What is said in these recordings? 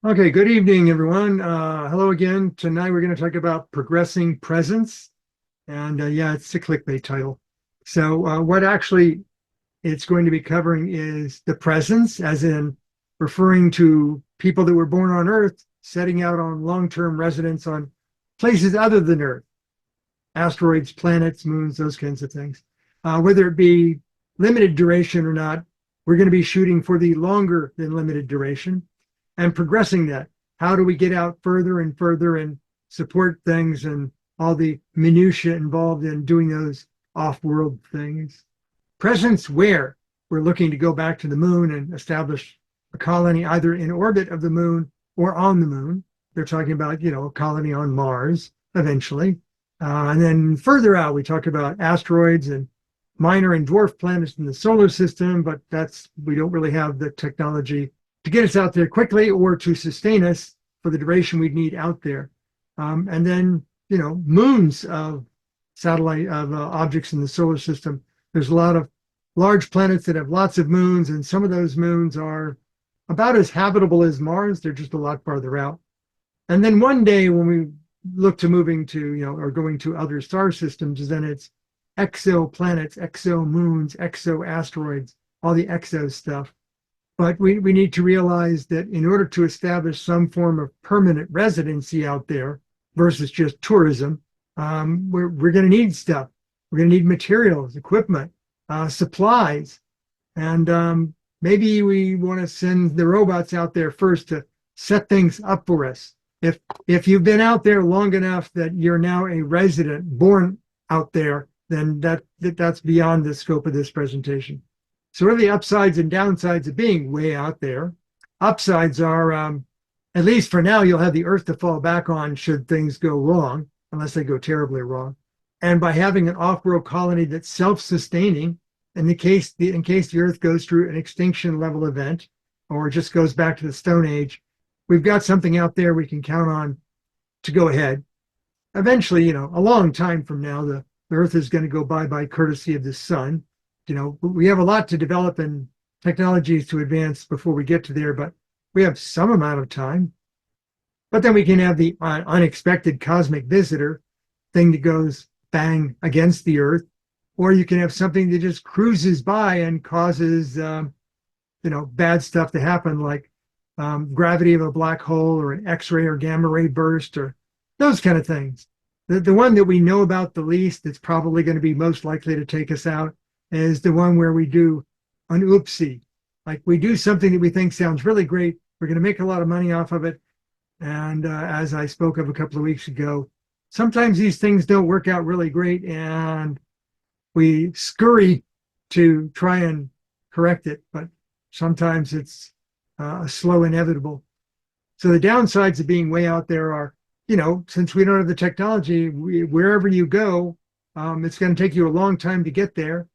Okay, good evening, everyone. Hello again. Tonight we're going to talk about progressing presence. And yeah, it's a clickbait title. So, what actually it's going to be covering is the presence, as in referring to people that were born on Earth, setting out on long-term residence on places other than Earth, asteroids, planets, moons, those kinds of things. Whether it be limited duration or not, we're going to be shooting for the longer than limited duration and progressing that. How do we get out further and further and support things and all the minutiae involved in doing those off-world things? Presence where we're looking to go back to the moon and establish a colony either in orbit of the moon or on the moon. They're talking about, a colony on Mars eventually. And then further out, we talk about asteroids and minor and dwarf planets in the solar system, but we don't really have the technology to get us out there quickly or to sustain us for the duration we'd need out there. And then, moons of satellite of objects in the solar system. There's a lot of large planets that have lots of moons, and some of those moons are about as habitable as Mars. They're just a lot farther out. And then one day when we look to moving to, or going to other star systems, then it's exoplanets, exomoons, exoasteroids, all the exo stuff. But we need to realize that in order to establish some form of permanent residency out there versus just tourism, we're going to need stuff. We're going to need materials, equipment, supplies, and maybe we want to send the robots out there first to set things up for us. If you've been out there long enough that you're now a resident born out there, then that's beyond the scope of this presentation. So what are the upsides and downsides of being way out there? Upsides are, at least for now, you'll have the Earth to fall back on should things go wrong, unless they go terribly wrong. And by having an off-world colony that's self-sustaining, in case the Earth goes through an extinction level event, or just goes back to the Stone Age, we've got something out there we can count on to go ahead. Eventually, a long time from now, the Earth is going to go by courtesy of the sun. We have a lot to develop and technologies to advance before we get to there, but we have some amount of time. But then we can have the unexpected cosmic visitor thing that goes bang against the Earth, or you can have something that just cruises by and causes, bad stuff to happen, like gravity of a black hole or an X-ray or gamma ray burst or those kind of things. The one that we know about the least that's probably going to be most likely to take us out is the one where we do an oopsie. Like we do something that we think sounds really great. We're going to make a lot of money off of it. And as I spoke of a couple of weeks ago, sometimes these things don't work out really great and we scurry to try and correct it. But sometimes it's a slow inevitable. So the downsides of being way out there are, since we don't have the technology, wherever you go, it's going to take you a long time to get there.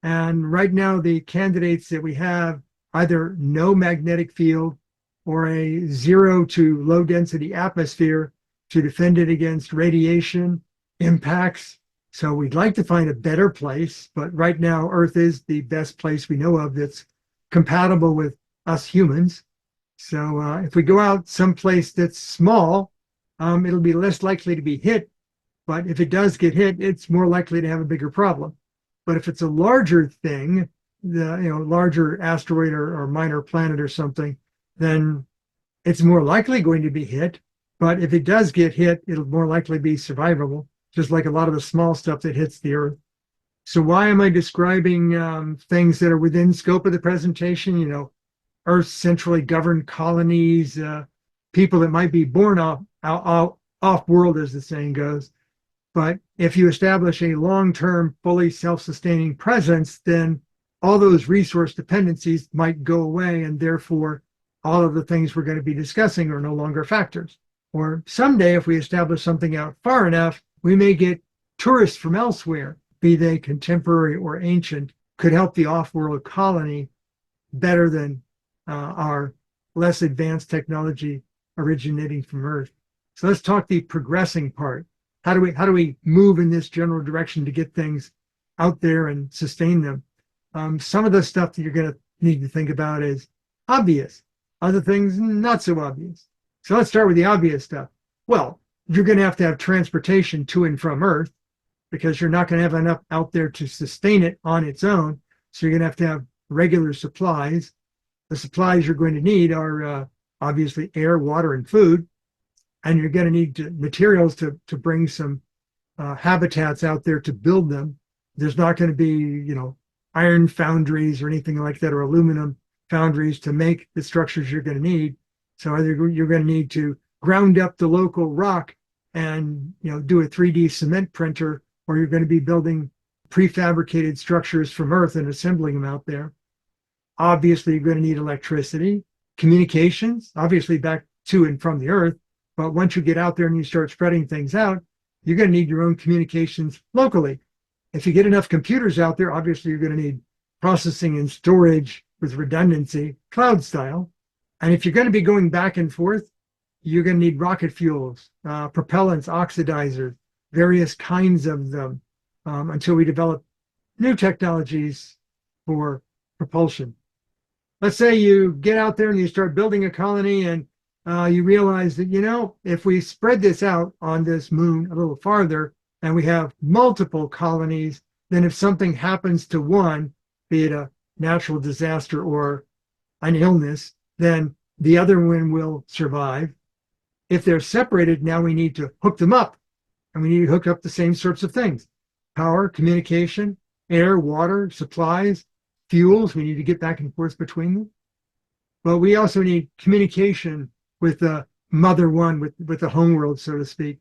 And right now, the candidates that we have either no magnetic field or a 0 to low density atmosphere to defend it against radiation impacts. So we'd like to find a better place, but right now Earth is the best place we know of that's compatible with us humans. So if we go out someplace that's small, it'll be less likely to be hit. But if it does get hit, it's more likely to have a bigger problem. But if it's a larger thing, larger asteroid or minor planet or something, then it's more likely going to be hit. But if it does get hit, it'll more likely be survivable, just like a lot of the small stuff that hits the Earth. So why am I describing things that are within scope of the presentation? Earth centrally governed colonies, people that might be born off world, as the saying goes. But if you establish a long-term, fully self-sustaining presence, then all those resource dependencies might go away, and therefore all of the things we're going to be discussing are no longer factors. Or someday, if we establish something out far enough, we may get tourists from elsewhere, be they contemporary or ancient, could help the off-world colony better than our less advanced technology originating from Earth. So let's talk the progressing part. How do we move in this general direction to get things out there and sustain them? Some of the stuff that you're going to need to think about is obvious. Other things, not so obvious. So let's start with the obvious stuff. Well, you're going to have transportation to and from Earth because you're not going to have enough out there to sustain it on its own. So you're going to have regular supplies. The supplies you're going to need are obviously air, water, and food. And you're going to need materials to bring some habitats out there to build them. There's not going to be, iron foundries or anything like that, or aluminum foundries to make the structures you're going to need. So either you're going to need to ground up the local rock and do a 3D cement printer, or you're going to be building prefabricated structures from Earth and assembling them out there. Obviously, you're going to need electricity, communications, obviously back to and from the Earth. But once you get out there and you start spreading things out, you're going to need your own communications locally. If you get enough computers out there, obviously you're going to need processing and storage with redundancy, cloud style. And if you're going to be going back and forth, you're going to need rocket fuels, propellants, oxidizers, various kinds of them, until we develop new technologies for propulsion. Let's say you get out there and you start building a colony, and you realize that, if we spread this out on this moon a little farther and we have multiple colonies, then if something happens to one, be it a natural disaster or an illness, then the other one will survive. If they're separated, now we need to hook them up, and we need to hook up the same sorts of things: power, communication, air, water, supplies, fuels. We need to get back and forth between them. But we also need communication with the mother one, with the home world, so to speak.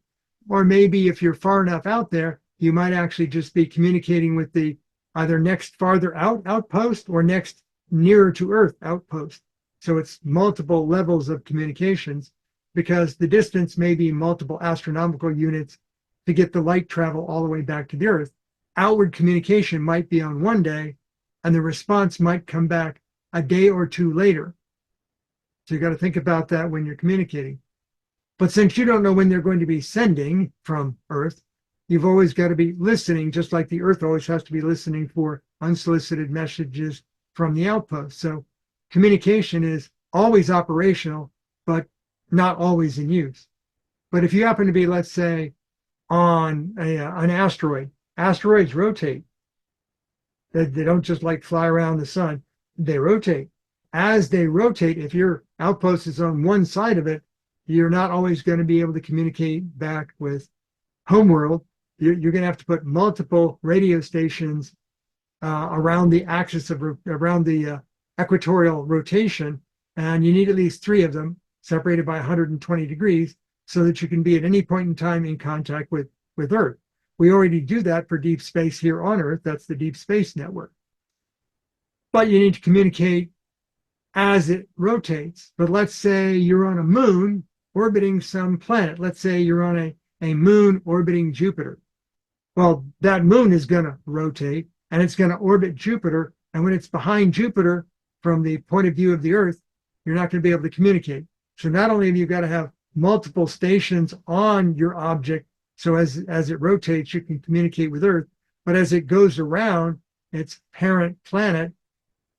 Or maybe if you're far enough out there, you might actually just be communicating with the either next farther out outpost or next nearer to Earth outpost. So it's multiple levels of communications, because the distance may be multiple astronomical units to get the light travel all the way back to the Earth. Outward communication might be on one day, and the response might come back a day or two later. So you got to think about that when you're communicating. But since you don't know when they're going to be sending from Earth, you've always got to be listening, just like the Earth always has to be listening for unsolicited messages from the outpost. So communication is always operational, but not always in use. But if you happen to be, let's say, on an asteroid, asteroids rotate. They don't just fly around the sun. They rotate. As they rotate, if your outpost is on one side of it, you're not always going to be able to communicate back with homeworld. You're going to have to put multiple radio stations around the axis around the equatorial rotation, and you need at least 3 of them separated by 120 degrees so that you can be at any point in time in contact with Earth. We already do that for deep space here on Earth. That's the Deep Space Network. But you need to communicate as it rotates. But let's say you're on a moon orbiting some planet. Let's say you're on a moon orbiting Jupiter. Well, that moon is going to rotate, and it's going to orbit Jupiter. And when it's behind Jupiter, from the point of view of the Earth, you're not going to be able to communicate. So not only have you got to have multiple stations on your object, so as it rotates, you can communicate with Earth, but as it goes around its parent planet,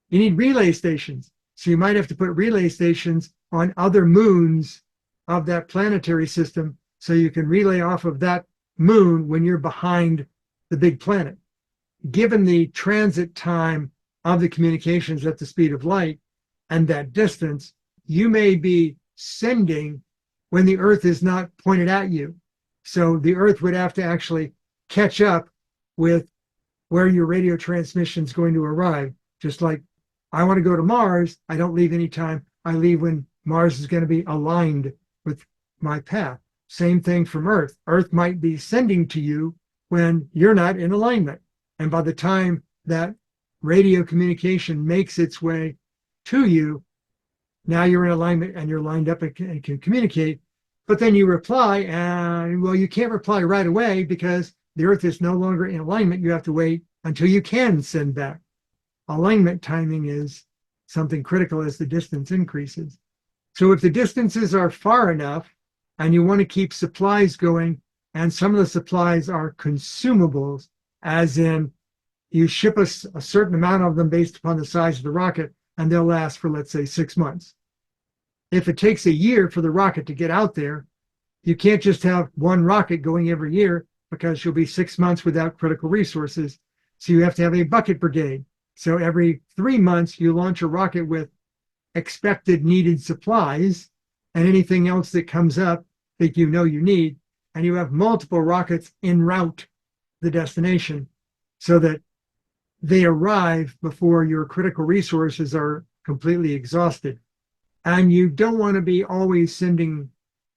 you need relay stations. So you might have to put relay stations on other moons of that planetary system so you can relay off of that moon when you're behind the big planet. Given the transit time of the communications at the speed of light and that distance, you may be sending when the Earth is not pointed at you. So the Earth would have to actually catch up with where your radio transmission is going to arrive. Just like I want to go to Mars, I don't leave anytime. I leave when Mars is going to be aligned with my path. Same thing from Earth. Earth might be sending to you when you're not in alignment. And by the time that radio communication makes its way to you, now you're in alignment and you're lined up and can communicate. But then you reply, and well, you can't reply right away because the Earth is no longer in alignment. You have to wait until you can send back. Alignment timing is something critical as the distance increases. So if the distances are far enough and you want to keep supplies going, and some of the supplies are consumables, as in you ship a certain amount of them based upon the size of the rocket, and they'll last for, let's say, 6 months. if it takes a year for the rocket to get out there, you can't just have one rocket going every year because you'll be 6 months without critical resources. So you have to have a bucket brigade. So every 3 months, you launch a rocket with expected needed supplies and anything else that comes up that you know you need. And you have multiple rockets en route to the destination so that they arrive before your critical resources are completely exhausted. And you don't want to be always sending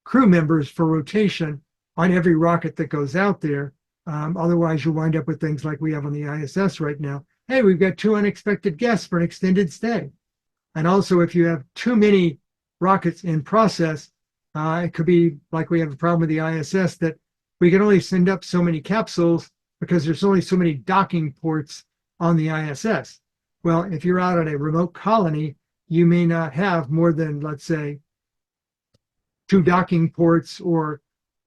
crew members for rotation on every rocket that goes out there. Otherwise, you'll wind up with things like we have on the ISS right now. Hey, we've got 2 unexpected guests for an extended stay. And also, if you have too many rockets in process, it could be like we have a problem with the ISS that we can only send up so many capsules because there's only so many docking ports on the ISS. Well, if you're out on a remote colony, you may not have more than, let's say, 2 docking ports or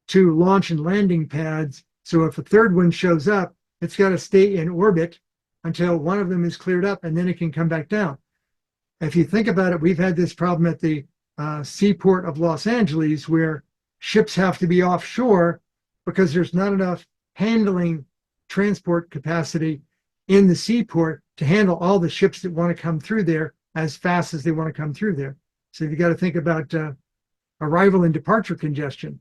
2 launch and landing pads. So if a third one shows up, it's got to stay in orbit until one of them is cleared up, and then it can come back down. If you think about it, we've had this problem at the seaport of Los Angeles where ships have to be offshore because there's not enough handling transport capacity in the seaport to handle all the ships that want to come through there as fast as they want to come through there. So you've got to think about arrival and departure congestion.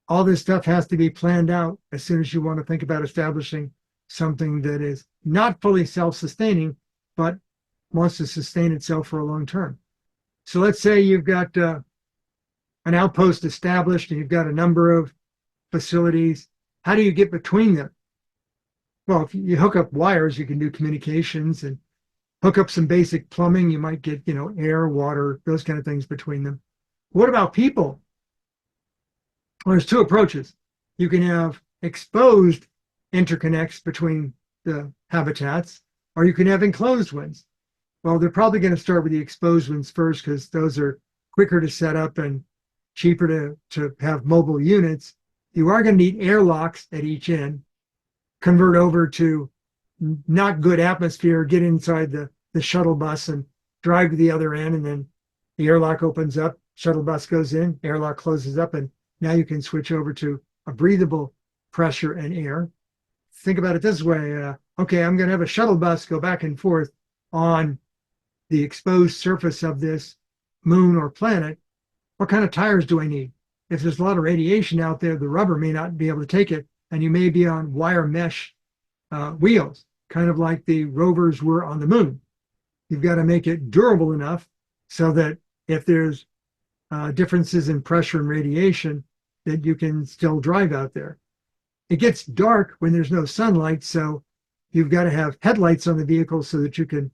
All this stuff has to be planned out as soon as you want to think about establishing something that is not fully self-sustaining, but wants to sustain itself for a long term. So let's say you've got an outpost established and you've got a number of facilities. How do you get between them? Well, if you hook up wires, you can do communications, and hook up some basic plumbing. You might get, air, water, those kind of things between them. What about people? Well, there's 2 approaches. You can have exposed interconnects between the habitats, or you can have enclosed ones. Well, they're probably going to start with the exposed ones first because those are quicker to set up and cheaper to have mobile units. You are going to need airlocks at each end, convert over to not good atmosphere, get inside the shuttle bus and drive to the other end, and then the airlock opens up, shuttle bus goes in, airlock closes up, and now you can switch over to a breathable pressure and air. Think about it this way. Okay, I'm going to have a shuttle bus go back and forth on the exposed surface of this moon or planet. What kind of tires do I need? If there's a lot of radiation out there, the rubber may not be able to take it, and you may be on wire mesh wheels, kind of like the rovers were on the moon. You've got to make it durable enough so that if there's differences in pressure and radiation, that you can still drive out there. It gets dark when there's no sunlight, so you've got to have headlights on the vehicle so that you can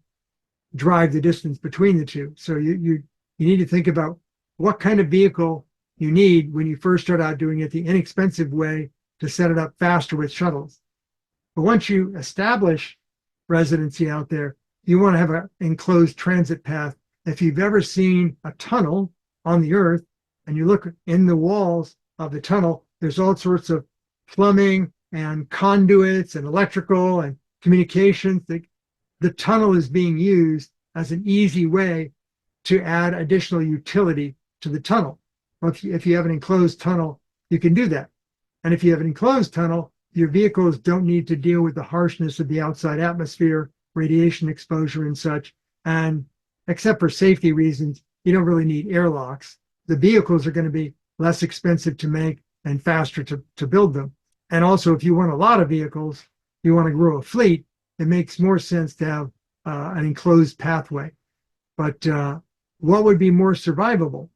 drive the distance between the two. So you need to think about what kind of vehicle you need when you first start out doing it the inexpensive way to set it up faster with shuttles. But once you establish residency out there, you want to have an enclosed transit path. If you've ever seen a tunnel on the Earth and you look in the walls of the tunnel, there's all sorts of plumbing and conduits and electrical and communications. The tunnel is being used as an easy way to add additional utility to the tunnel. Well, if you have an enclosed tunnel, you can do that. And if you have an enclosed tunnel, your vehicles don't need to deal with the harshness of the outside atmosphere, radiation exposure and such. And except for safety reasons, you don't really need airlocks. The vehicles are going to be less expensive to make and faster to build them. And also, if you want a lot of vehicles, you want to grow a fleet, it makes more sense to have an enclosed pathway. But what would be more survivable?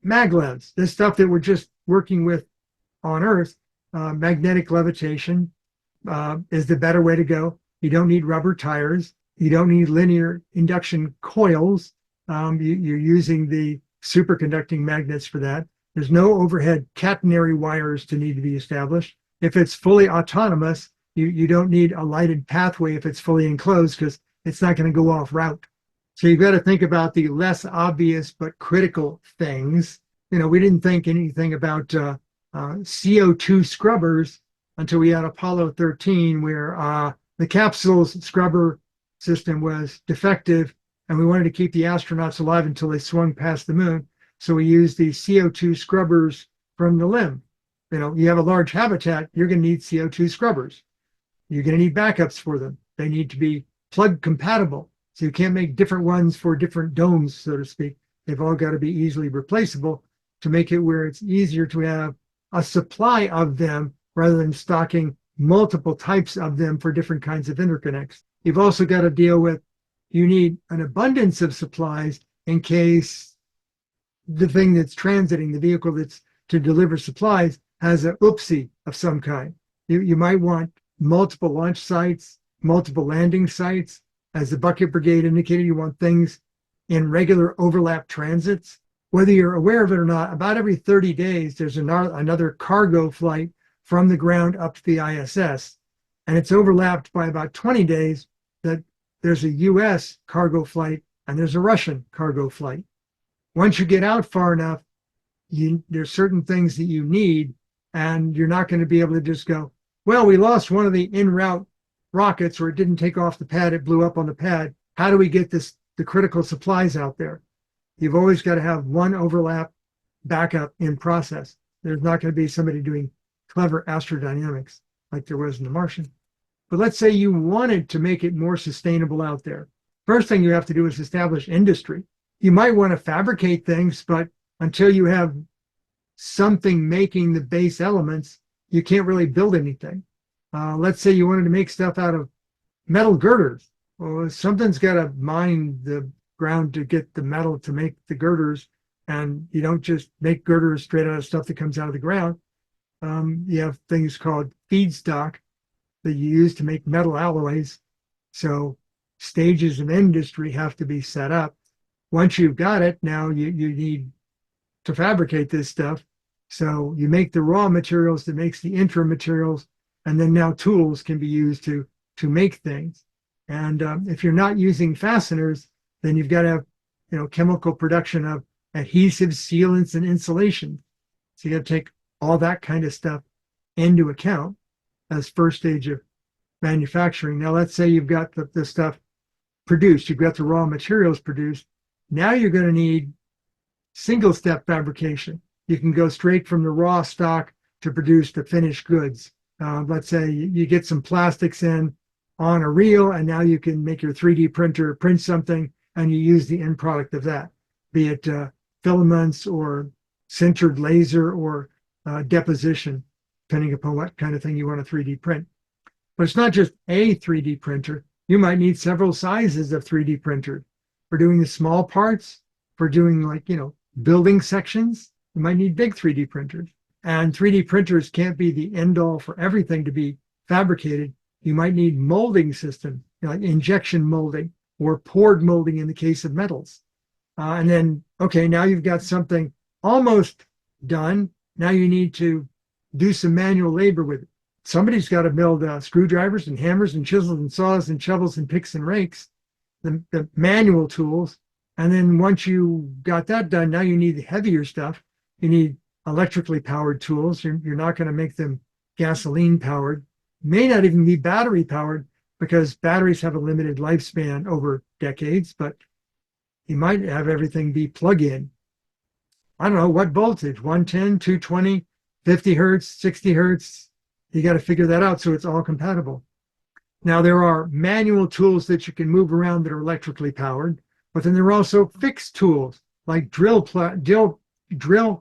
Maglevs, this stuff that we're just working with on Earth, magnetic levitation is the better way to go. You don't need rubber tires. You don't need linear induction coils. You're using the superconducting magnets for that. There's no overhead catenary wires to need to be established. If it's fully autonomous, you don't need a lighted pathway if it's fully enclosed because it's not going to go off route. So you've got to think about the less obvious but critical things. We didn't think anything about CO2 scrubbers until we had Apollo 13, where the capsule's scrubber system was defective, and we wanted to keep the astronauts alive until they swung past the moon. So we use the CO2 scrubbers from the limb. You have a large habitat, you're going to need CO2 scrubbers. You're going to need backups for them. They need to be plug compatible. So you can't make different ones for different domes, so to speak. They've all got to be easily replaceable to make it where it's easier to have a supply of them rather than stocking multiple types of them for different kinds of interconnects. You've also got to deal with, you need an abundance of supplies in case the thing that's transiting, the vehicle that's to deliver supplies, has a oopsie of some kind. You might want multiple launch sites, multiple landing sites. As the bucket brigade indicated, you want things in regular overlap transits. Whether you're aware of it or not, about every 30 days, there's another cargo flight from the ground up to the ISS. And it's overlapped by about 20 days that there's a US cargo flight and there's a Russian cargo flight. Once you get out far enough, there's certain things that you need, and you're not going to be able to just go, well, we lost one of the en route rockets, or it didn't take off the pad, it blew up on the pad. How do we get the critical supplies out there? You've always got to have one overlap backup in process. There's not going to be somebody doing clever astrodynamics like there was in The Martian. But let's say you wanted to make it more sustainable out there. First thing you have to do is establish industry. You might want to fabricate things, but until you have something making the base elements, you can't really build anything. Let's say you wanted to make stuff out of metal girders. Well, something's got to mine the ground to get the metal to make the girders, and you don't just make girders straight out of stuff that comes out of the ground. You have things called feedstock that you use to make metal alloys. So stages of industry have to be set up. Once you've got it, now you need to fabricate this stuff. So you make the raw materials that makes the intra materials, and then now tools can be used to make things. And if you're not using fasteners, then you've got to have chemical production of adhesives, sealants, and insulation. So you got to take all that kind of stuff into account as first stage of manufacturing. Now, let's say you've got the stuff produced, you've got the raw materials produced. Now you're going to need single step fabrication. You can go straight from the raw stock to produce the finished goods. Let's say you get some plastics in on a reel, and now you can make your 3D printer print something, and you use the end product of that, be it filaments or sintered laser or deposition, depending upon what kind of thing you want to 3D print. But it's not just a 3D printer. You might need several sizes of 3D printer. For doing the small parts, for doing building sections, you might need big 3D printers. And 3D printers can't be the end all for everything to be fabricated. You might need molding systems, like injection molding or poured molding in the case of metals. And then, okay, now you've got something almost done. Now you need to do some manual labor with it. Somebody's got to build screwdrivers and hammers and chisels and saws and shovels and picks and rakes, the manual tools. And then once you got that done, now you need the heavier stuff. You need electrically powered tools. You're not going to make them gasoline powered. May not even be battery powered, because batteries have a limited lifespan over decades, but you might have everything be plug-in. I don't know what voltage, 110, 220, 50 hertz, 60 hertz. You got to figure that out so it's all compatible. Now, there are manual tools that you can move around that are electrically powered, but then there are also fixed tools like drill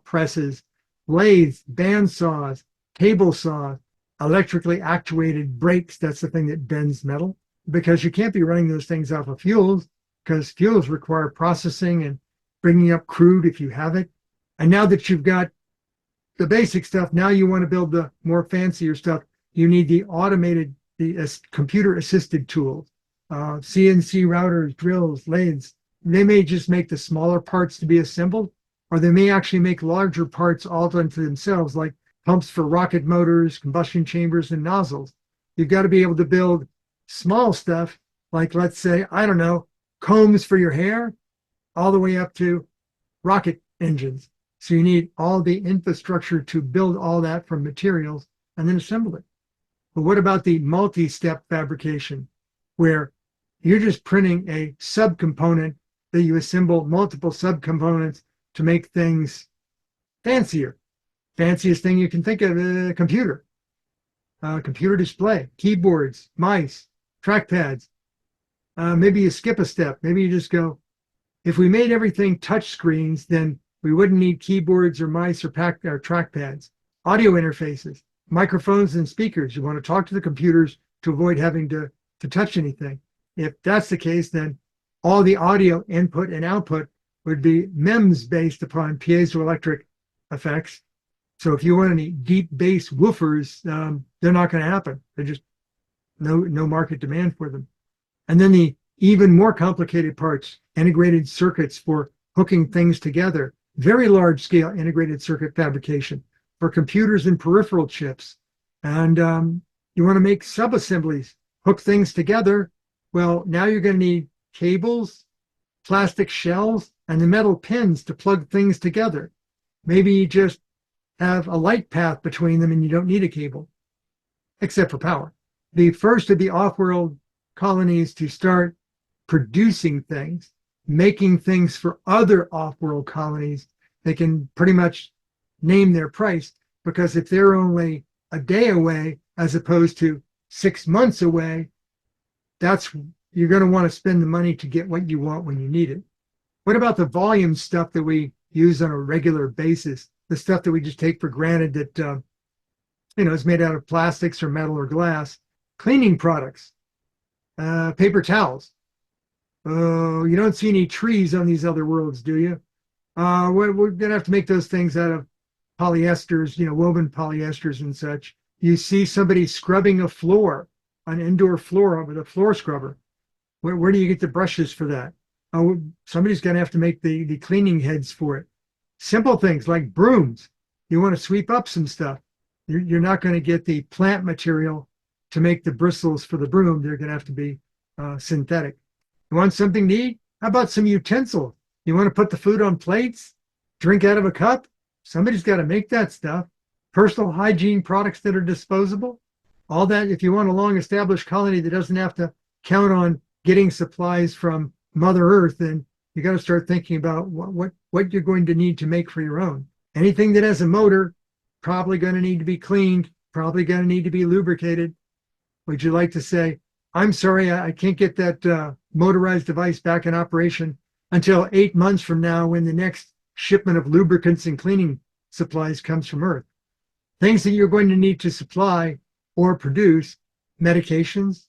presses, lathes, bandsaws, table saws, electrically actuated brakes. That's the thing that bends metal, because you can't be running those things off of fuels, because fuels require processing and bringing up crude if you have it. And now that you've got the basic stuff, now you want to build the more fancier stuff. You need the automated, the computer assisted tools, CNC routers, drills, lathes. They may just make the smaller parts to be assembled, or they may actually make larger parts all unto themselves, like pumps for rocket motors, combustion chambers, and nozzles. You've got to be able to build small stuff, like, let's say, I don't know, combs for your hair, all the way up to rocket engines. So you need all the infrastructure to build all that from materials and then assemble it. But what about the multi-step fabrication, where you're just printing a subcomponent that you assemble multiple subcomponents to make things fancier. Fanciest thing you can think of, a computer display, keyboards, mice, trackpads. Maybe you skip a step. Maybe you just go, if we made everything touch screens, then we wouldn't need keyboards or mice or trackpads. Audio interfaces, microphones and speakers. You want to talk to the computers to avoid having to touch anything. If that's the case, then all the audio input and output would be MEMS based upon piezoelectric effects. So if you want any deep bass woofers, they're not going to happen. They're just no market demand for them. And then the even more complicated parts, integrated circuits for hooking things together, very large scale integrated circuit fabrication for computers and peripheral chips. And you want to make subassemblies, hook things together. Well, now you're going to need cables, plastic shells, and the metal pins to plug things together. Maybe you just have a light path between them and you don't need a cable, except for power. The first of the off-world colonies to start producing things, making things for other off-world colonies, they can pretty much name their price, because if they're only a day away as opposed to 6 months away, you're going to want to spend the money to get what you want when you need it. What about the volume stuff that we use on a regular basis? The stuff that we just take for granted that is made out of plastics or metal or glass. Cleaning products, paper towels. You don't see any trees on these other worlds, do you? We're going to have to make those things out of polyesters, woven polyesters and such. You see somebody scrubbing a floor, an indoor floor with a floor scrubber. Where do you get the brushes for that? Somebody's going to have to make the cleaning heads for it. Simple things like brooms. You want to sweep up some stuff. You're not going to get the plant material to make the bristles for the broom. They're going to have to be synthetic. You want something neat? How about some utensils? You want to put the food on plates? Drink out of a cup? Somebody's got to make that stuff. Personal hygiene products that are disposable. All that, if you want a long-established colony that doesn't have to count on getting supplies from Mother Earth, then you got to start thinking about what you're going to need to make for your own. Anything that has a motor, probably going to need to be cleaned, probably going to need to be lubricated. Would you like to say, I'm sorry, I can't get that motorized device back in operation until 8 months from now when the next shipment of lubricants and cleaning supplies comes from Earth? Things that you're going to need to supply or produce: medications,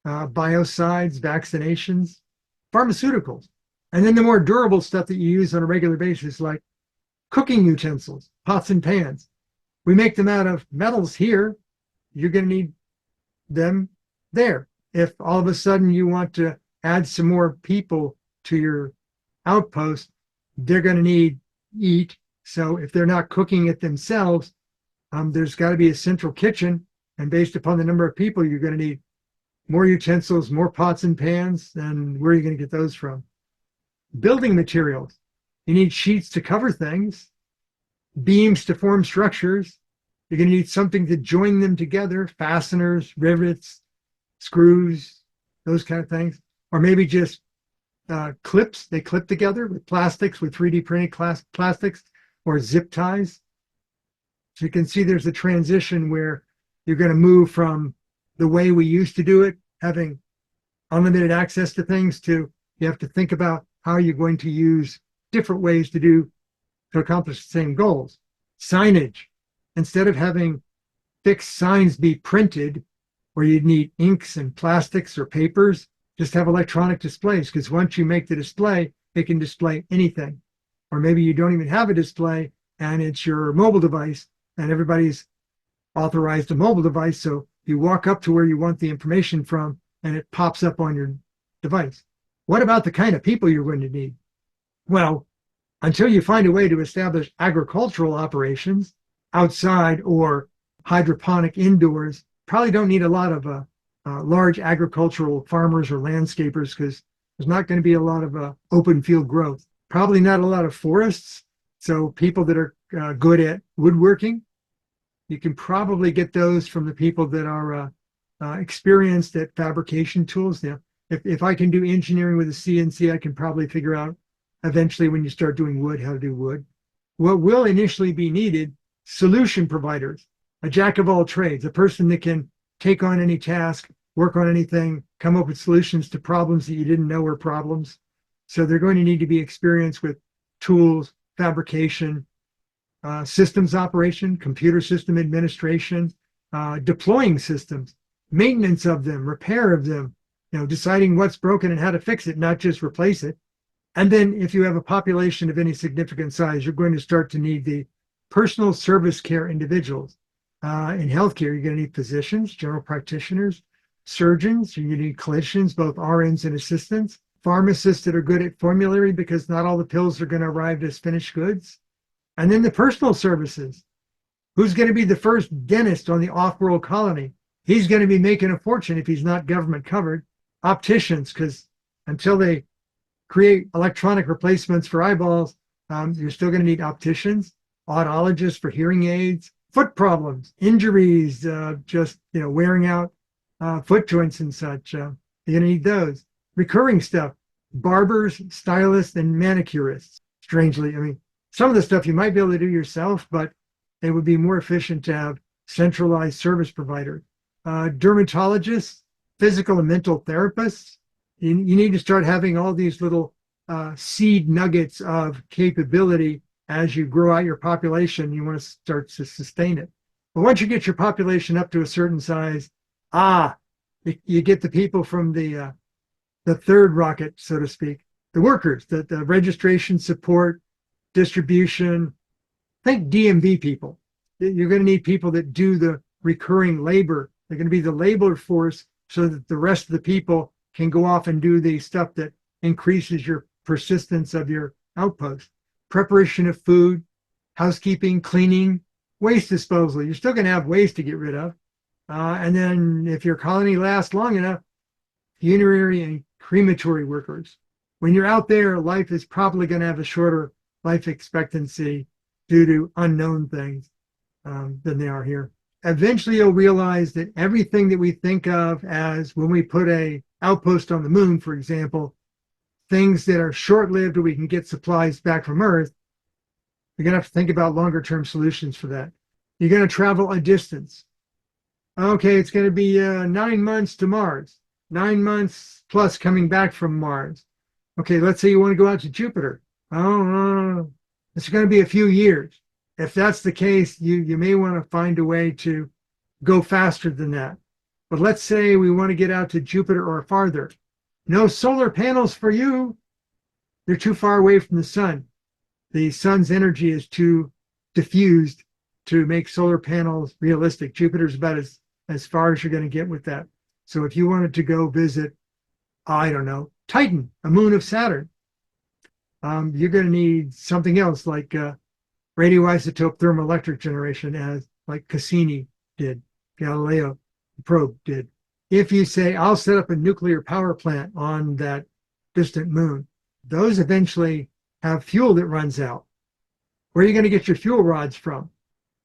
biocides, vaccinations, pharmaceuticals. And then the more durable stuff that you use on a regular basis, like cooking utensils, pots and pans. We make them out of metals here. You're going to need them there. If all of a sudden you want to add some more people to your outpost, they're going to need eat. So if they're not cooking it themselves, there's got to be a central kitchen. And based upon the number of people, you're going to need more utensils, more pots and pans. And where are you going to get those from? Building materials. You need sheets to cover things, beams to form structures. You're going to need something to join them together: fasteners, rivets, screws, those kind of things. Or maybe just clips. They clip together with plastics, with 3D printed plastics, or zip ties. So you can see there's a transition where you're going to move from the way we used to do it, having unlimited access to things, to you have to think about how you're going to use different ways to accomplish the same goals. Signage. Instead of having fixed signs be printed where you'd need inks and plastics or papers, just have electronic displays, because once you make the display, it can display anything. Or maybe you don't even have a display and it's your mobile device, and everybody's authorized a mobile device, so you walk up to where you want the information from and it pops up on your device. What about the kind of people you're going to need? Well, until you find a way to establish agricultural operations outside or hydroponic indoors, probably don't need a lot of large agricultural farmers or landscapers, because there's not going to be a lot of open field growth. Probably not a lot of forests. So people that are good at woodworking, you can probably get those from the people that are experienced at fabrication tools. Now, if I can do engineering with a CNC, I can probably figure out eventually when you start doing wood, how to do wood. What will initially be needed, solution providers, a jack of all trades, a person that can take on any task, work on anything, come up with solutions to problems that you didn't know were problems. So they're going to need to be experienced with tools, fabrication, systems operation, computer system administration, deploying systems, maintenance of them, repair of them, deciding what's broken and how to fix it, not just replace it. And then if you have a population of any significant size, you're going to start to need the personal service care individuals. In healthcare, you're going to need physicians, general practitioners, surgeons, you need clinicians, both RNs and assistants, pharmacists that are good at formulary because not all the pills are going to arrive as finished goods. And then the personal services. Who's going to be the first dentist on the off-world colony? He's going to be making a fortune if he's not government covered. Opticians, because until they create electronic replacements for eyeballs, you're still going to need opticians, audiologists for hearing aids, foot problems, injuries, just wearing out foot joints and such. You're going to need those. Recurring stuff, barbers, stylists, and manicurists. Strangely, I mean, some of the stuff you might be able to do yourself, but it would be more efficient to have centralized service providers. Dermatologists, physical and mental therapists. You need to start having all these little seed nuggets of capability as you grow out your population. You want to start to sustain it. But once you get your population up to a certain size, you get the people from the third rocket, so to speak, the workers, the registration, support, distribution. Think DMV people. You're going to need people that do the recurring labor. They're going to be the labor force so that the rest of the people can go off and do the stuff that increases your persistence of your outpost. Preparation of food, housekeeping, cleaning, waste disposal. You're still going to have waste to get rid of. And then if your colony lasts long enough, funerary and crematory workers. When you're out there, life is probably going to have a shorter life expectancy due to unknown things than they are here. Eventually, you'll realize that everything that we think of as when we put a outpost on the moon, for example, things that are short-lived or we can get supplies back from Earth, you're going to have to think about longer-term solutions for that. You're going to travel a distance. Okay, it's going to be 9 months to Mars, 9 months plus coming back from Mars. Okay, let's say you want to go out to Jupiter. Oh, it's going to be a few years. If that's the case, you may want to find a way to go faster than that. But let's say we want to get out to Jupiter or farther. No solar panels for you. They're too far away from the sun. The sun's energy is too diffused to make solar panels realistic. Jupiter's about as far as you're going to get with that. So if you wanted to go visit, I don't know, Titan, a moon of Saturn, you're going to need something else like radioisotope thermoelectric generation, as like Cassini did, Galileo probe did. If you say, I'll set up a nuclear power plant on that distant moon, those eventually have fuel that runs out. Where are you going to get your fuel rods from?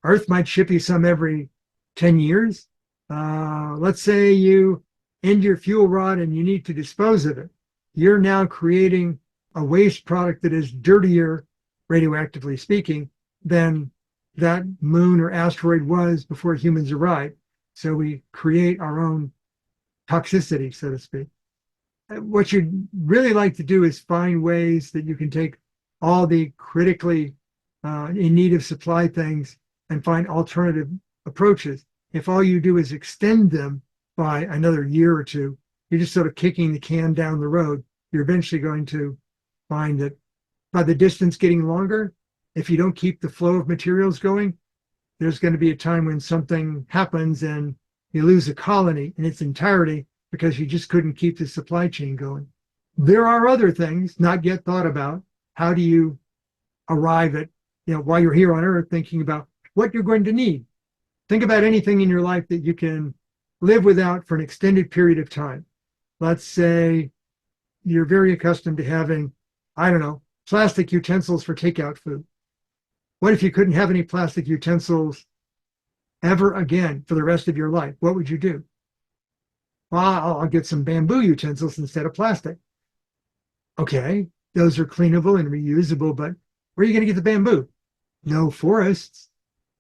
Earth might ship you some every 10 years. Let's say you end your fuel rod and you need to dispose of it. You're now creating a waste product that is dirtier, radioactively speaking, than that moon or asteroid was before humans arrived. So we create our own toxicity, so to speak. What you'd really like to do is find ways that you can take all the critically in need of supply things and find alternative approaches. If all you do is extend them by another year or two, you're just sort of kicking the can down the road. You're eventually going to find that by the distance getting longer, if you don't keep the flow of materials going, there's going to be a time when something happens and you lose a colony in its entirety because you just couldn't keep the supply chain going. There are other things not yet thought about. How do you arrive at, while you're here on Earth, thinking about what you're going to need? Think about anything in your life that you can live without for an extended period of time. Let's say you're very accustomed to having, I don't know, plastic utensils for takeout food. What if you couldn't have any plastic utensils ever again for the rest of your life? What would you do? Well, I'll get some bamboo utensils instead of plastic. Okay, Those are cleanable and reusable, but where are you going to get the bamboo? No forests.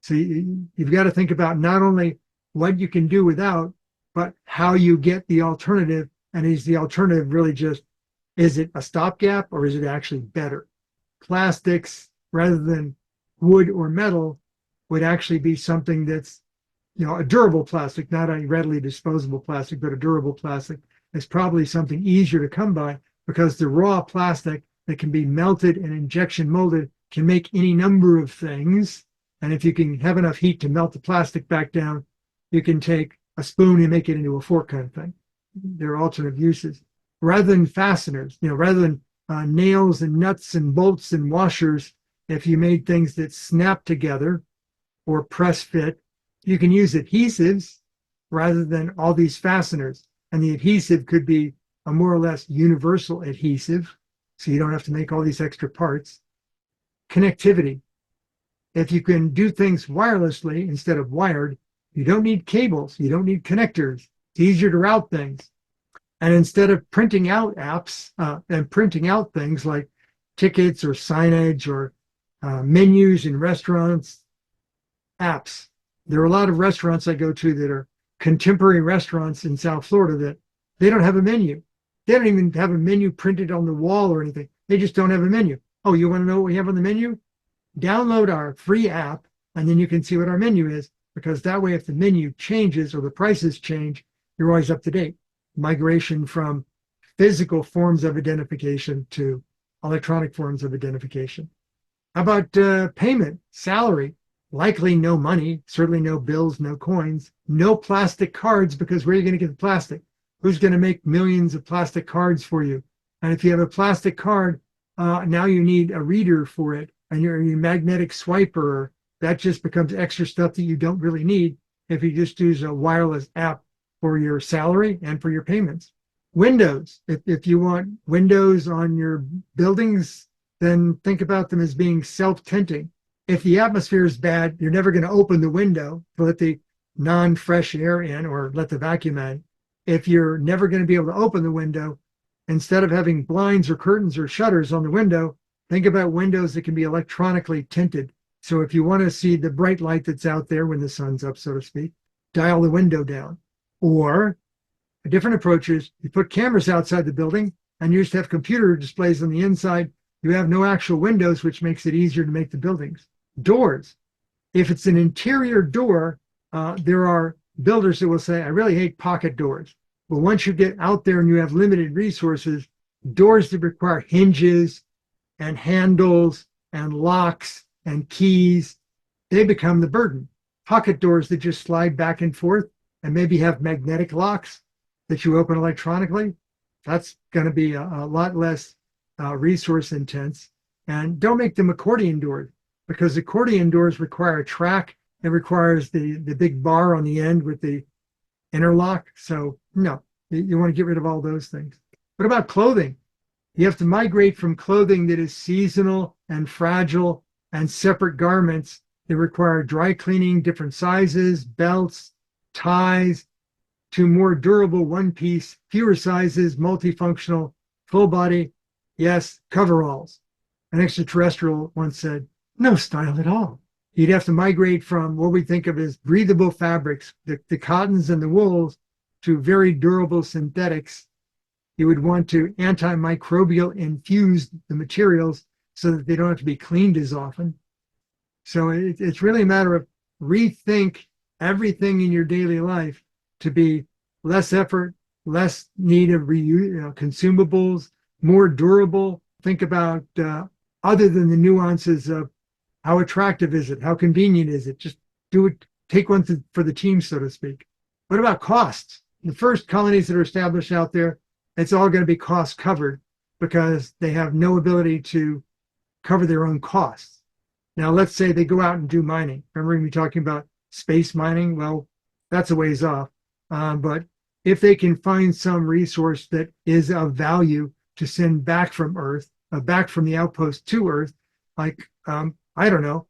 So you've got to think about not only what you can do without, but how you get the alternative. And is the alternative really just, is it a stopgap or is it actually better? Plastics, rather than wood or metal, would actually be something that's, a durable plastic, not a readily disposable plastic, but a durable plastic is probably something easier to come by, because the raw plastic that can be melted and injection molded can make any number of things. And if you can have enough heat to melt the plastic back down, you can take a spoon and make it into a fork kind of thing. There are alternate uses. Rather than fasteners, rather than nails and nuts and bolts and washers, if you made things that snap together or press fit, you can use adhesives rather than all these fasteners. And the adhesive could be a more or less universal adhesive, so you don't have to make all these extra parts. Connectivity. If you can do things wirelessly instead of wired, you don't need cables, you don't need connectors. It's easier to route things. And instead of printing out apps and printing out things like tickets or signage or menus in restaurants, apps. There are a lot of restaurants I go to that are contemporary restaurants in South Florida that they don't have a menu. They don't even have a menu printed on the wall or anything. They just don't have a menu. Oh, you want to know what we have on the menu? Download our free app, and then you can see what our menu is, because that way, if the menu changes or the prices change, you're always up to date. Migration from physical forms of identification to electronic forms of identification. How about payment, salary? Likely no money, certainly no bills, no coins, no plastic cards, because where are you going to get the plastic? Who's going to make millions of plastic cards for you? And if you have a plastic card, now you need a reader for it, and your magnetic swiper, that just becomes extra stuff that you don't really need if you just use a wireless app for your salary and for your payments. Windows, if you want windows on your buildings, then think about them as being self-tinting. If the atmosphere is bad, you're never going to open the window to let the non-fresh air in or let the vacuum in. If you're never going to be able to open the window, instead of having blinds or curtains or shutters on the window, think about windows that can be electronically tinted. So if you want to see the bright light that's out there when the sun's up, so to speak, dial the window down. Or a different approach is you put cameras outside the building and you just have computer displays on the inside. You have no actual windows, which makes it easier to make the buildings. Doors. If it's an interior door, there are builders that will say, I really hate pocket doors. But once you get out there and you have limited resources, doors that require hinges and handles and locks and keys, they become the burden. Pocket doors that just slide back and forth and maybe have magnetic locks that you open electronically, that's going to be a lot less resource intense. And don't make them accordion doors, because accordion doors require a track. It requires the big bar on the end with the interlock. So no, you want to get rid of all those things. What about clothing? You have to migrate from clothing that is seasonal and fragile and separate garments that require dry cleaning, different sizes, belts, ties, to more durable one-piece, fewer sizes, multifunctional, full body, yes, coveralls. An extraterrestrial once said, no style at all. You'd have to migrate from what we think of as breathable fabrics, the cottons and the wools, to very durable synthetics. You would want to antimicrobial infuse the materials so that they don't have to be cleaned as often. So it's really a matter of rethink everything in your daily life to be less effort, less need of consumables, more durable. Think about other than the nuances of how attractive is it, how convenient is it. Just do it, take one for the team, so to speak. What about costs? The first colonies that are established out there, it's all going to be cost covered because they have no ability to cover their own costs. Now, let's say they go out and do mining. Remember me talking about space mining? Well, that's a ways off. But if they can find some resource that is of value to send back from Earth, back from the outpost to Earth, like, I don't know,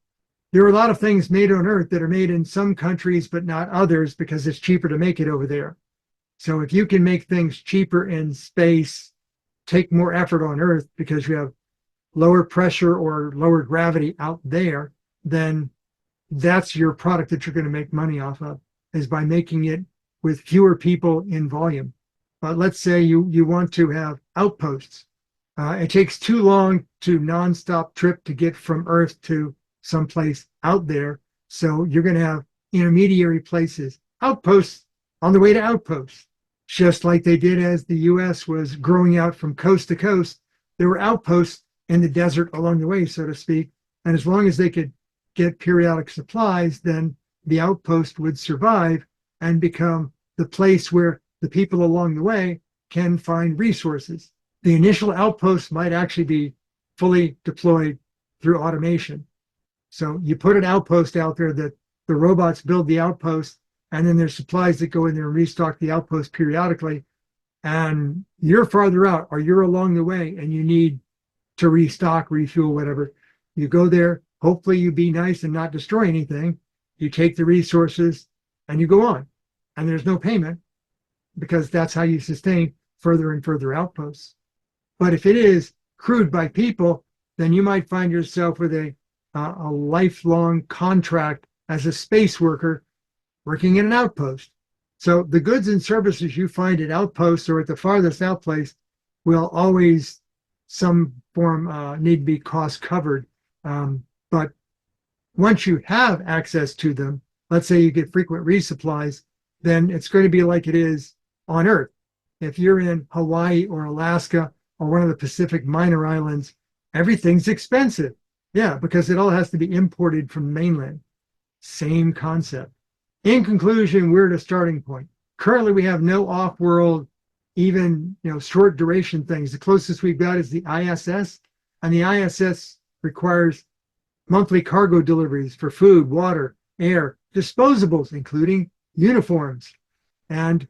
there are a lot of things made on Earth that are made in some countries, but not others, because it's cheaper to make it over there. So if you can make things cheaper in space take more effort on Earth because you have lower pressure or lower gravity out there, then that's your product that you're going to make money off of, is by making it with fewer people in volume. Let's say you want to have outposts. It takes too long to nonstop trip to get from Earth to someplace out there. So you're going to have intermediary places, outposts on the way to outposts, just like they did as the U.S. was growing out from coast to coast. There were outposts in the desert along the way, so to speak. And as long as they could get periodic supplies, then the outpost would survive and become the place where the people along the way can find resources. The initial outpost might actually be fully deployed through automation. So you put an outpost out there that the robots build the outpost, and then there's supplies that go in there and restock the outpost periodically. And you're farther out or you're along the way and you need to restock, refuel, whatever. You go there, hopefully you be nice and not destroy anything. You take the resources and you go on. And there's no payment because that's how you sustain further and further outposts. But if it is crewed by people, then you might find yourself with a lifelong contract as a space worker working in an outpost. So the goods and services you find at outposts or at the farthest out place will always some form need to be cost covered. But once you have access to them, let's say you get frequent resupplies, then it's going to be like it is on Earth. If you're in Hawaii or Alaska or one of the Pacific minor islands, everything's expensive. Yeah, because it all has to be imported from the mainland. Same concept. In conclusion, we're at a starting point. Currently, we have no off-world, even short duration things. The closest we've got is the ISS, and the ISS requires monthly cargo deliveries for food, water, air, disposables, including uniforms. And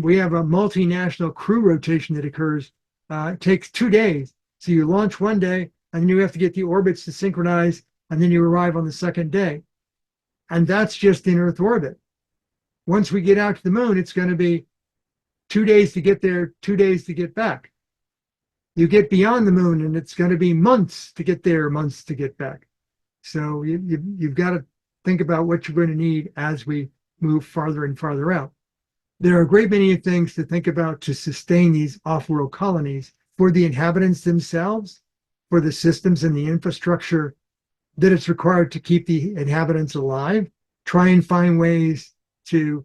we have a multinational crew rotation that occurs. It takes 2 days. So you launch one day, and then you have to get the orbits to synchronize, and then you arrive on the second day. And that's just in Earth orbit. Once we get out to the moon, it's going to be 2 days to get there, 2 days to get back. You get beyond the moon, and it's going to be months to get there, months to get back. So you've got to think about what you're going to need as we move farther and farther out. There are a great many things to think about to sustain these off-world colonies for the inhabitants themselves, for the systems and the infrastructure that it's required to keep the inhabitants alive. Try and find ways to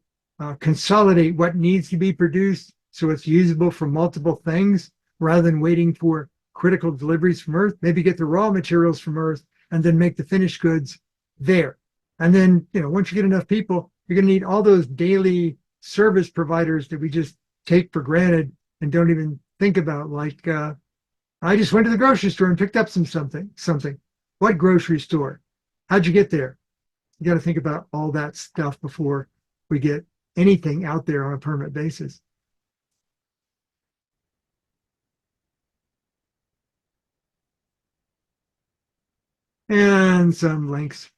consolidate what needs to be produced so it's usable for multiple things rather than waiting for critical deliveries from Earth. Maybe get the raw materials from Earth and then make the finished goods there. And then, once you get enough people, you're going to need all those daily service providers that we just take for granted and don't even think about. Like, I just went to the grocery store and picked up something. What grocery store? How'd you get there? You got to think about all that stuff before we get anything out there on a permanent basis. And some links.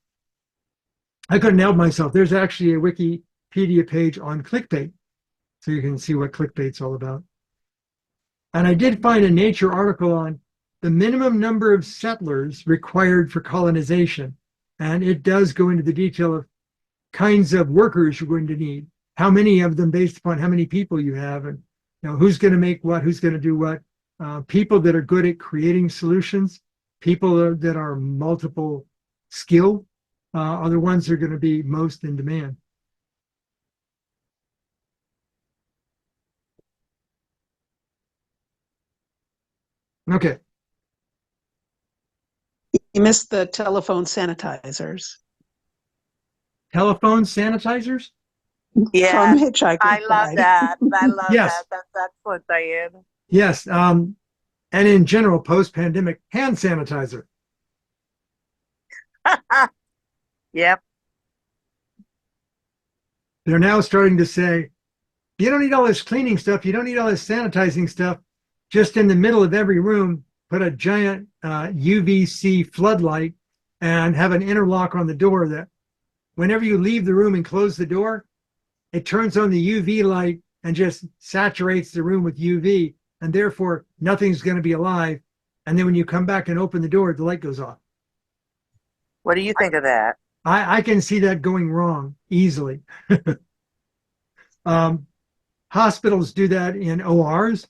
I couldn't help myself. There's actually a Wikipedia page on Clickbait, so you can see what Clickbait's all about. And I did find a Nature article on the minimum number of settlers required for colonization. And it does go into the detail of kinds of workers you're going to need, how many of them based upon how many people you have, and who's going to make what, who's going to do what. People that are good at creating solutions, people that are multiple skilled, are the ones that are going to be most in demand. Okay. You missed the telephone sanitizers. Telephone sanitizers? Yeah, From Hitchhiker's I love Guide. that. I love Yes. that. That's what Diane. Yes. And in general, post-pandemic, hand sanitizer. Yep. They're now starting to say, you don't need all this cleaning stuff. You don't need all this sanitizing stuff. Just in the middle of every room, put a giant UVC floodlight and have an interlock on the door that whenever you leave the room and close the door, it turns on the UV light and just saturates the room with UV. and therefore nothing's going to be alive. And then when you come back and open the door, the light goes off. What do you think of that? I can see that going wrong easily. um, Hospitals do that in ORs,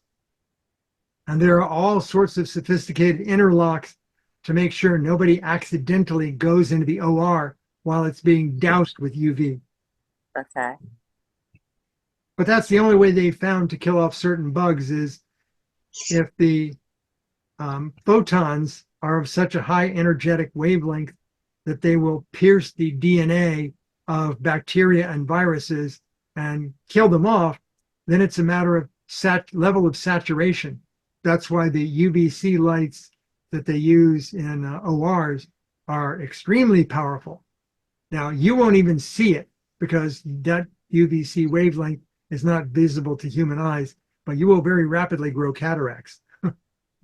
and there are all sorts of sophisticated interlocks to make sure nobody accidentally goes into the OR while it's being doused with UV. Okay. But that's the only way they found to kill off certain bugs is if the photons are of such a high energetic wavelength that they will pierce the DNA of bacteria and viruses and kill them off. Then it's a matter of level of saturation. That's why the UVC lights that they use in ORs are extremely powerful. Now, you won't even see it because that UVC wavelength is not visible to human eyes, but you will very rapidly grow cataracts.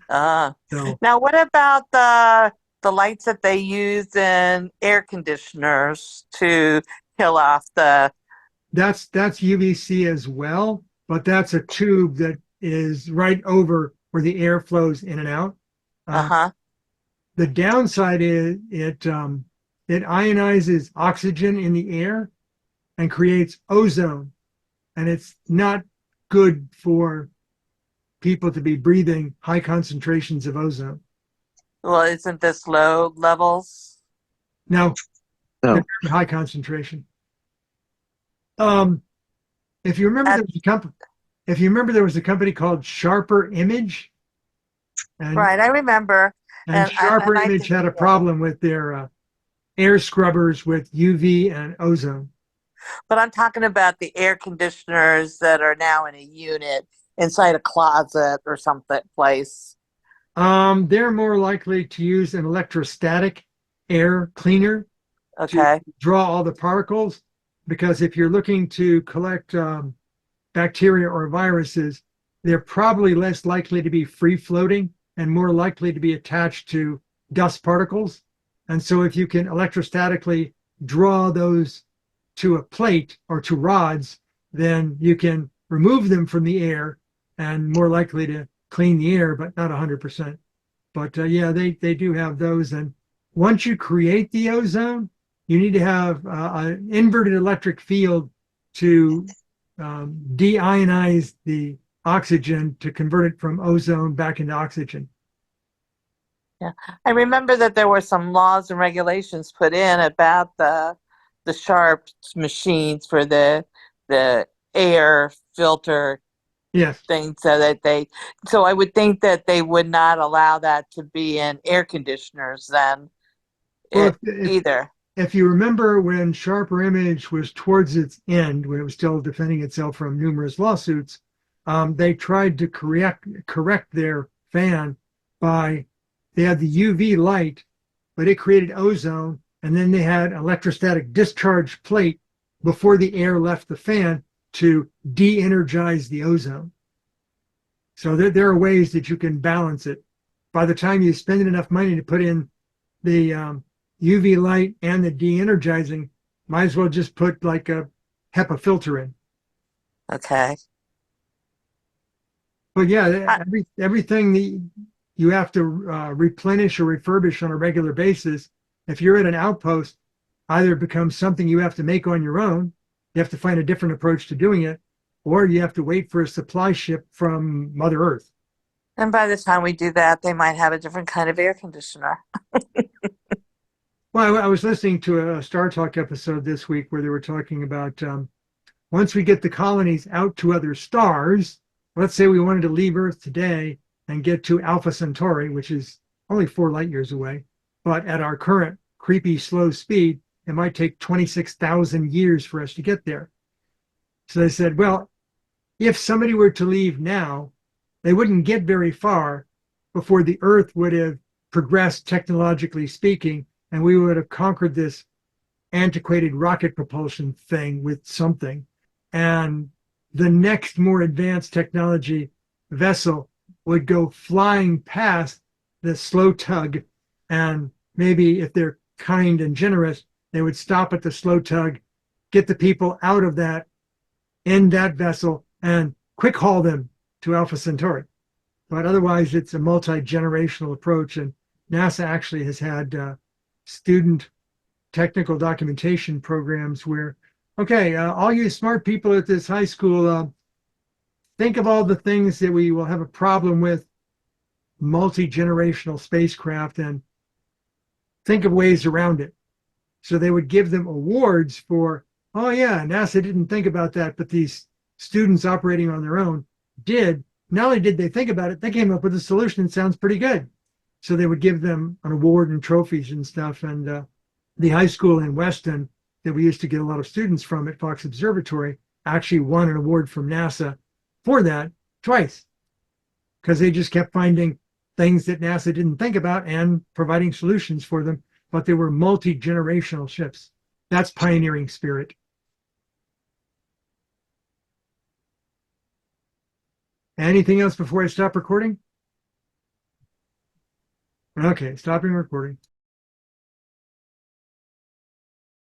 So Now, what about the lights that they use in air conditioners to kill off the? that's UVC as well, but that's a tube that is right over where the air flows in and out. Uh-huh. The downside is it ionizes oxygen in the air and creates ozone, and it's not good for people to be breathing high concentrations of ozone. Well, isn't this low levels? Now, No. they're very high concentration. If you remember, there was a company called Sharper Image, and Right, I remember. And Sharper I Image think- had a problem with their air scrubbers with UV and ozone. But I'm talking about the air conditioners that are now in a unit inside a closet or something place. They're more likely to use an electrostatic air cleaner Okay. to draw all the particles, because if you're looking to collect bacteria or viruses, they're probably less likely to be free floating and more likely to be attached to dust particles. And so if you can electrostatically draw those to a plate or to rods, then you can remove them from the air and more likely to clean the air, but not 100%. But yeah, they do have those. And once you create the ozone, you need to have an inverted electric field to deionize the oxygen to convert it from ozone back into oxygen. I remember that there were some laws and regulations put in about the sharp machines for the air filter Yes. thing, so I would think that they would not allow that to be in air conditioners then Well, if either. if you remember when Sharper Image was towards its end, when it was still defending itself from numerous lawsuits, they tried to correct their fan they had the UV light, but it created ozone, and then they had an electrostatic discharge plate before the air left the fan to de-energize the ozone. So there are ways that you can balance it. By the time you spend enough money to put in the UV light and the de-energizing, might as well just put like a HEPA filter in. Okay. But yeah, everything that you have to replenish or refurbish on a regular basis, if you're at an outpost, either becomes something you have to make on your own, you have to find a different approach to doing it, or you have to wait for a supply ship from Mother Earth. And by the time we do that, they might have a different kind of air conditioner. Well, I was listening to a Star Talk episode this week where they were talking about once we get the colonies out to other stars, let's say we wanted to leave Earth today and get to Alpha Centauri, which is only 4 light years away, but at our current creepy slow speed, it might take 26,000 years for us to get there. So they said, well, if somebody were to leave now, they wouldn't get very far before the Earth would have progressed technologically speaking, and we would have conquered this antiquated rocket propulsion thing with something. And the next more advanced technology vessel would go flying past the slow tug, and maybe if they're kind and generous, they would stop at the slow tug, get the people out of that, in that vessel, and quick haul them to Alpha Centauri. but otherwise it's a multi-generational approach. And NASA actually has had student technical documentation programs where, okay, all you smart people at this high school, think of all the things that we will have a problem with multi-generational spacecraft and think of ways around it. So they would give them awards for, oh yeah, NASA didn't think about that, but these students operating on their own did. Not only did they think about it, they came up with a solution that sounds pretty good. So they would give them an award and trophies and stuff. And the high school in Weston that we used to get a lot of students from at Fox Observatory actually won an award from NASA for that twice, because they just kept finding things that NASA didn't think about and providing solutions for them, but they were multi-generational ships. That's pioneering spirit. Anything else before I stop recording? Okay, stopping recording.